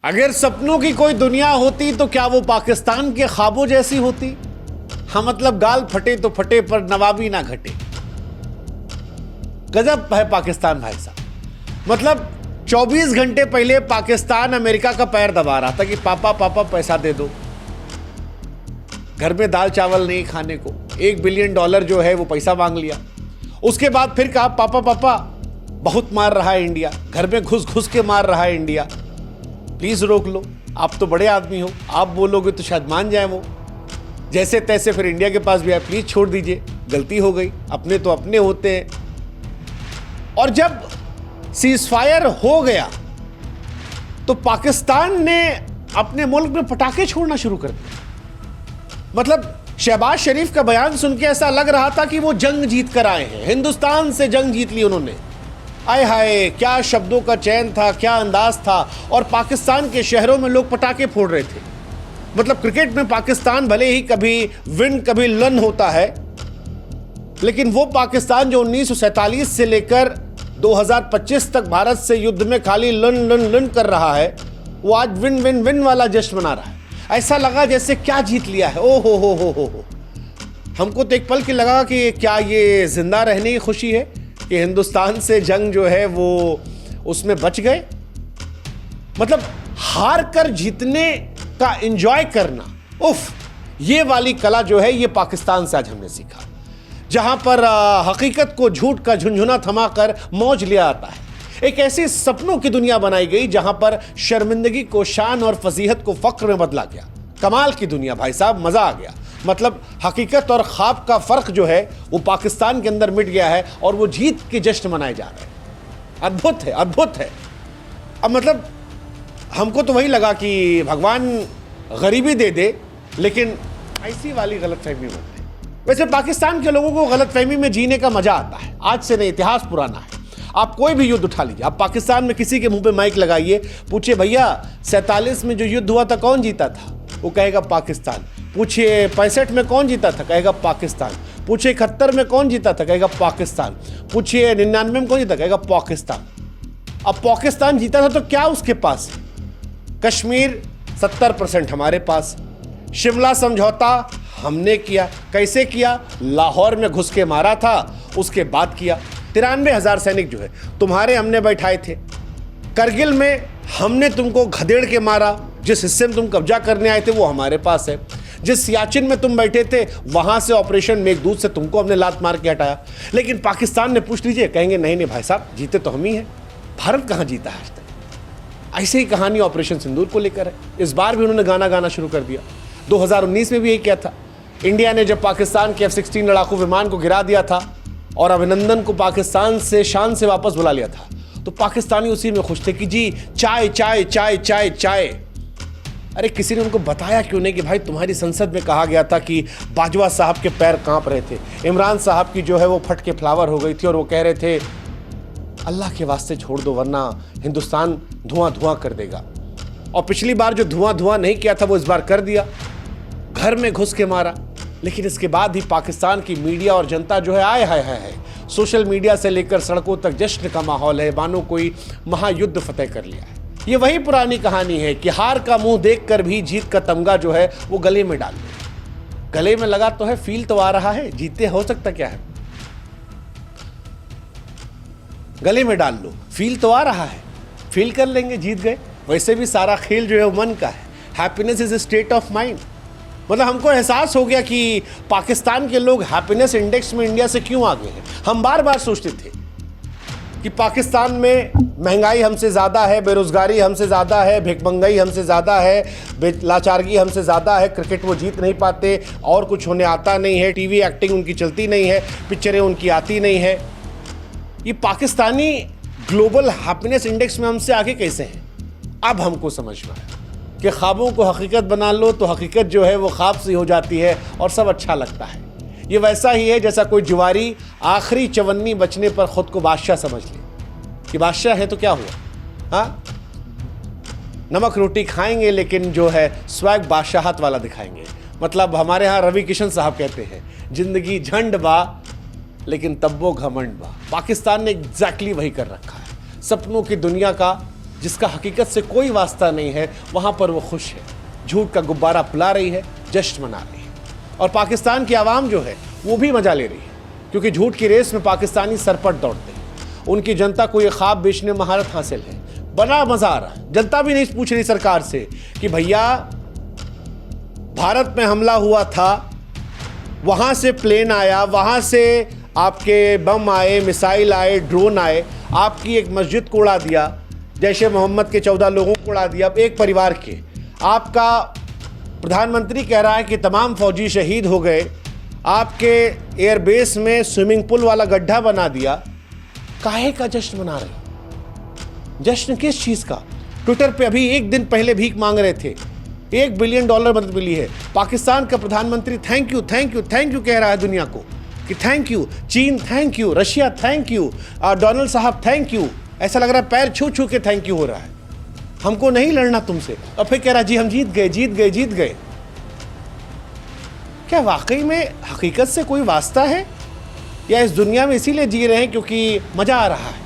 अगर सपनों की कोई दुनिया होती तो क्या वो पाकिस्तान के ख्वाबों जैसी होती? हाँ, मतलब गाल फटे तो फटे पर नवाबी ना घटे। गजब है पाकिस्तान भाई साहब। मतलब 24 घंटे पहले पाकिस्तान अमेरिका का पैर दबा रहा था कि पापा पापा पैसा दे दो, घर में दाल चावल नहीं खाने को। $1 बिलियन जो है वो पैसा मांग लिया। उसके बाद फिर कहा पापा पापा बहुत मार रहा है इंडिया, घर में घुस घुस के मार रहा है इंडिया, प्लीज रोक लो, आप तो बड़े आदमी हो, आप बोलोगे तो शायद मान जाए वो। जैसे तैसे फिर इंडिया के पास भी आया, प्लीज छोड़ दीजिए, गलती हो गई, अपने तो अपने होते हैं। और जब सीजफायर हो गया तो पाकिस्तान ने अपने मुल्क में पटाखे छोड़ना शुरू कर दिया। मतलब शहबाज शरीफ का बयान सुन के ऐसा लग रहा था कि वो जंग जीत कर आए हैं, हिंदुस्तान से जंग जीत ली उन्होंने। आय हाय, क्या शब्दों का चयन था, क्या अंदाज था। और पाकिस्तान के शहरों में लोग पटाखे फोड़ रहे थे। मतलब क्रिकेट में पाकिस्तान भले ही कभी विन कभी लन होता है, लेकिन वो पाकिस्तान जो 1947 से लेकर 2025 तक भारत से युद्ध में खाली लन लन लन कर रहा है, वो आज विन विन विन वाला जश्न मना रहा है। ऐसा लगा जैसे क्या जीत लिया है। ओ हो। हमको तो एक पल के लगा कि क्या ये जिंदा रहने की खुशी है कि हिंदुस्तान से जंग जो है वो उसमें बच गए। मतलब हार कर जीतने का एंजॉय करना, उफ, ये वाली कला जो है ये पाकिस्तान से आज हमने सीखा, जहां पर हकीकत को झूठ का झुंझुना थमाकर मौज लिया आता है। एक ऐसी सपनों की दुनिया बनाई गई जहां पर शर्मिंदगी को शान और फजीहत को फक्र में बदला गया। कमाल की दुनिया भाई साहब, मजा आ गया। मतलब हकीकत और ख्वाब का फर्क जो है वो पाकिस्तान के अंदर मिट गया है और वो जीत के जश्न मनाए जा रहे हैं। अद्भुत है, अद्भुत है। अब मतलब हमको तो वही लगा कि भगवान गरीबी दे दे, लेकिन ऐसी वाली गलतफहमी मत दे। वैसे पाकिस्तान के लोगों को गलतफहमी में जीने का मजा आता है। आज से नहीं, इतिहास पुराना है। आप कोई भी युद्ध उठा लीजिए, आप पाकिस्तान में किसी के मुंह पे माइक लगाइए, पूछिए भैया 47 में जो युद्ध हुआ था कौन जीता था, वो कहेगा पाकिस्तान। पूछिए 65 में कौन जीता था, कहेगा पाकिस्तान। पूछिए 71 में कौन जीता था, कहेगा पाकिस्तान। पूछिए 99 में कौन जीता, कहेगा पाकिस्तान। अब पाकिस्तान जीता था तो क्या उसके पास है? कश्मीर 70% हमारे पास। शिमला समझौता हमने किया। कैसे किया? लाहौर में घुस के मारा था, उसके बाद किया। 93,000 सैनिक जो है तुम्हारे हमने बैठाए थे। करगिल में हमने तुमको घदेड़ के मारा। जिस हिस्से में तुम कब्जा करने आए थे वो हमारे पास है। जिस सियाचिन में तुम बैठे थे वहां से ऑपरेशन मेघदूत से तुमको हमने लात मार के हटाया। लेकिन पाकिस्तान ने पूछ लीजिए, कहेंगे नहीं नहीं भाई साहब, जीते तो हम ही हैं, भारत कहां जीता है आज तक। ऐसे ही कहानी ऑपरेशन सिंदूर को लेकर है। इस बार भी उन्होंने गाना गाना शुरू कर दिया। 2019 में भी यही किया था। इंडिया ने जब पाकिस्तान के F-16 लड़ाकू विमान को गिरा दिया था और अभिनंदन को पाकिस्तान से शान से वापस बुला लिया था, तो पाकिस्तानी उसी में खुश थे कि जी चाय चाय चाय चाय चाय। अरे किसी ने उनको बताया क्यों नहीं कि भाई तुम्हारी संसद में कहा गया था कि बाजवा साहब के पैर कांप रहे थे, इमरान साहब की जो है वो फट के फ्लावर हो गई थी और वो कह रहे थे अल्लाह के वास्ते छोड़ दो वरना हिंदुस्तान धुआं धुआं कर देगा। और पिछली बार जो धुआं धुआं नहीं किया था वो इस बार कर दिया, घर में घुस के मारा। लेकिन इसके बाद ही पाकिस्तान की मीडिया और जनता जो है आए हाय हाय हाय, सोशल मीडिया से लेकर सड़कों तक जश्न का माहौल है, मानो कोई महायुद्ध फतेह कर लिया है। ये वही पुरानी कहानी है कि हार का मुंह देखकर भी जीत का तमगा जो है वो गले में डाल दे। गले में लगा तो है, फील तो आ रहा है, जीते हो सकता क्या है, गले में डाल लो, फील तो आ रहा है, फील कर लेंगे, जीत गए। वैसे भी सारा खेल जो है वो मन का है। Happiness is a state of mind. मतलब हमको एहसास हो गया कि पाकिस्तान के लोग हैप्पीनेस इंडेक्स में इंडिया से क्यों आगे हैं। हम बार बार सोचते थे कि पाकिस्तान में महंगाई हमसे ज़्यादा है, बेरोजगारी हमसे ज़्यादा है, भिखमंगाई हमसे ज़्यादा है, लाचारगी हमसे ज़्यादा है, क्रिकेट वो जीत नहीं पाते और कुछ होने आता नहीं है, टीवी एक्टिंग उनकी चलती नहीं है, पिक्चरें उनकी आती नहीं है। ये पाकिस्तानी ग्लोबल हैप्पीनेस इंडेक्स में हमसे आगे कैसे हैं? अब हमको समझ में आया कि ख्वाबों को हकीकत बना लो तो हकीकत जो है वो ख्वाब सी हो जाती है और सब अच्छा लगता है। ये वैसा ही है जैसा कोई जुआरी आखिरी चवन्नी बचने पर खुद को बादशाह समझ ले कि बादशाह है तो क्या हुआ, हाँ नमक रोटी खाएंगे लेकिन जो है स्वैग बादशाहत वाला दिखाएंगे। मतलब हमारे यहाँ रवि किशन साहब कहते हैं जिंदगी झंड बा लेकिन तब्बो घमंड बा। पाकिस्तान ने एग्जैक्टली वही कर रखा है। सपनों की दुनिया का जिसका हकीकत से कोई वास्ता नहीं है, वहाँ पर वो खुश है, झूठ का गुब्बारा फुला रही है, जश्न मना रही है। और पाकिस्तान की आवाम जो है वो भी मजा ले रही है, क्योंकि झूठ की रेस में पाकिस्तानी सरपट दौड़ते हैं। उनकी जनता को ये ख्वाब बेचने में महारत हासिल है। बड़ा मजा आ रहा है। जनता भी नहीं पूछ रही सरकार से कि भैया भारत में हमला हुआ था, वहाँ से प्लेन आया, वहाँ से आपके बम आए, मिसाइल आए, ड्रोन आए, आपकी एक मस्जिद को उड़ा दिया, जैशे मोहम्मद के 14 लोगों को उड़ा दिया, एक परिवार के। आपका प्रधानमंत्री कह रहा है कि तमाम फौजी शहीद हो गए, आपके एयरबेस में स्विमिंग पूल वाला गड्ढा बना दिया। काहे का जश्न मना रहे हो? जश्न किस चीज़ का? ट्विटर पे अभी एक दिन पहले भीख मांग रहे थे, $1 बिलियन मदद मिली है। पाकिस्तान का प्रधानमंत्री thank you thank you thank you कह रहा है दुनिया को कि थैंक यू, चीन thank you, Russia thank you, Donald साहब थैंक यू। ऐसा लग रहा है पैर छू छू के थैंक यू हो रहा है, हमको नहीं लड़ना तुमसे। और फिर कह रहा जी हम जीत गए जीत गए जीत गए। क्या वाकई में हकीकत से कोई वास्ता है, या इस दुनिया में इसीलिए जी रहे हैं क्योंकि मज़ा आ रहा है?